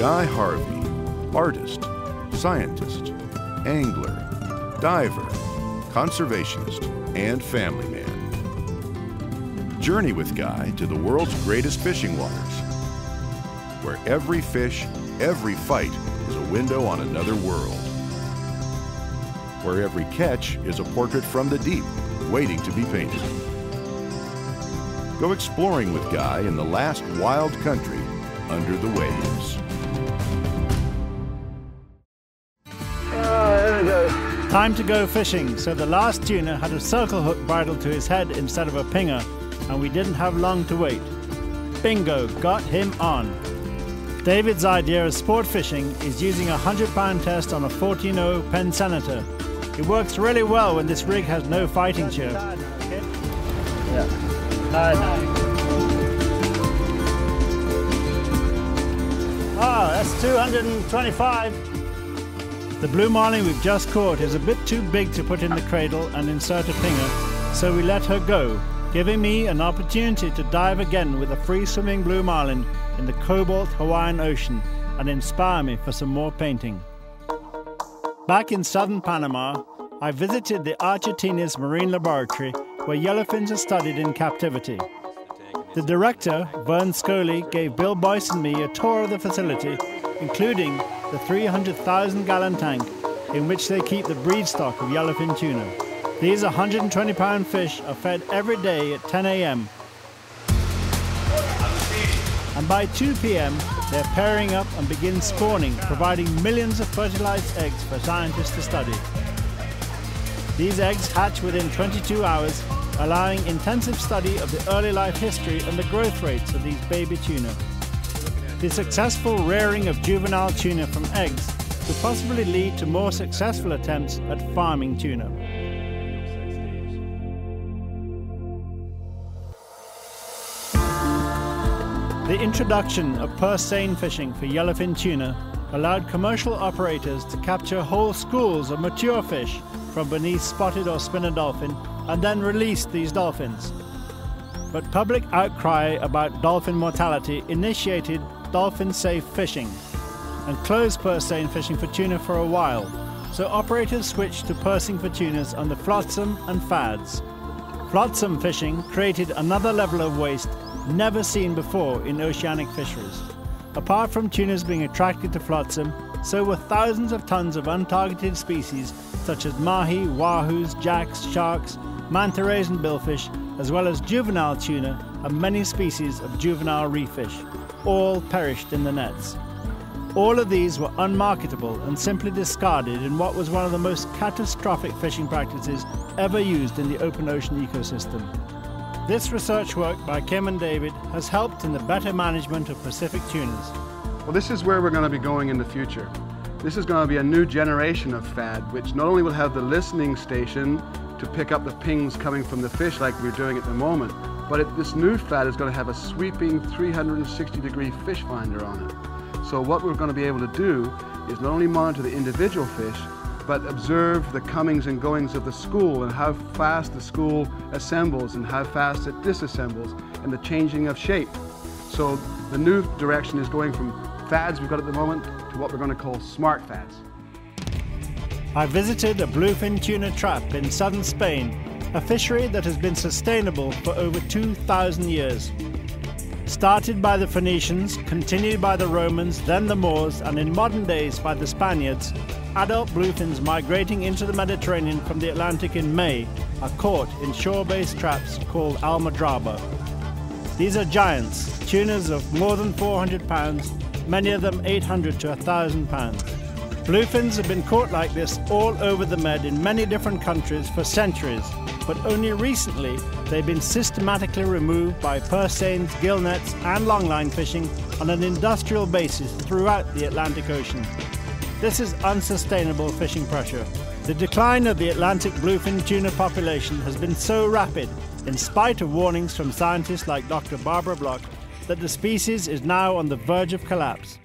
Guy Harvey, artist, scientist, angler, diver, conservationist, and family man. Journey with Guy to the world's greatest fishing waters, where every fish, every fight is a window on another world, where every catch is a portrait from the deep, waiting to be painted. Go exploring with Guy in the last wild country under the waves. There we go. Time to go fishing, so the last tuna had a circle hook bridled to his head instead of a pinger, and we didn't have long to wait. Bingo, got him on. David's idea of sport fishing is using a 100-pound test on a 14-0 Penn Senator. It works really well when this rig has no fighting choke. Yeah. Ah, that's 225. The blue marlin we've just caught is a bit too big to put in the cradle and insert a pinger, so we let her go, giving me an opportunity to dive again with a free-swimming blue marlin in the cobalt Hawaiian Ocean and inspire me for some more painting. Back in southern Panama, I visited the Argentina's Marine Laboratory where yellowfins are studied in captivity. The director, Vern Scully, gave Bill Boyce and me a tour of the facility, including the 300,000-gallon tank in which they keep the breed stock of yellowfin tuna. These 120-pound fish are fed every day at 10 a.m. And by 2 p.m. they're pairing up and begin spawning, providing millions of fertilized eggs for scientists to study. These eggs hatch within 22 hours, allowing intensive study of the early life history and the growth rates of these baby tuna. The successful rearing of juvenile tuna from eggs could possibly lead to more successful attempts at farming tuna. The introduction of purse seine fishing for yellowfin tuna allowed commercial operators to capture whole schools of mature fish from beneath spotted or spinner dolphin and then release these dolphins. But public outcry about dolphin mortality initiated dolphin-safe fishing and closed purse seine fishing for tuna for a while, so operators switched to pursing for tunas under flotsam and fads. Flotsam fishing created another level of waste never seen before in oceanic fisheries. Apart from tunas being attracted to flotsam, so were thousands of tons of untargeted species such as mahi, wahoos, jacks, sharks, manta rays and billfish, as well as juvenile tuna and many species of juvenile reef fish. All perished in the nets. All of these were unmarketable and simply discarded in what was one of the most catastrophic fishing practices ever used in the open ocean ecosystem. This research work by Kim and David has helped in the better management of Pacific tunas. Well, this is where we're going to be going in the future. This is going to be a new generation of FAD, which not only will have the listening station to pick up the pings coming from the fish like we're doing at the moment, but this new FAD is going to have a sweeping 360-degree fish finder on it. So what we're going to be able to do is not only monitor the individual fish, but observe the comings and goings of the school and how fast the school assembles and how fast it disassembles and the changing of shape. So the new direction is going from fads we've got at the moment to what we're going to call smart fads. I visited a bluefin tuna trap in southern Spain, a fishery that has been sustainable for over 2,000 years. Started by the Phoenicians, continued by the Romans, then the Moors, and in modern days by the Spaniards, adult bluefins migrating into the Mediterranean from the Atlantic in May are caught in shore-based traps called almadraba. These are giants, tunas of more than 400 pounds, many of them 800 to 1,000 pounds. Bluefins have been caught like this all over the Med in many different countries for centuries, but only recently they've been systematically removed by purse seines, gill nets and longline fishing on an industrial basis throughout the Atlantic Ocean. This is unsustainable fishing pressure. The decline of the Atlantic bluefin tuna population has been so rapid, in spite of warnings from scientists like Dr. Barbara Block, that the species is now on the verge of collapse.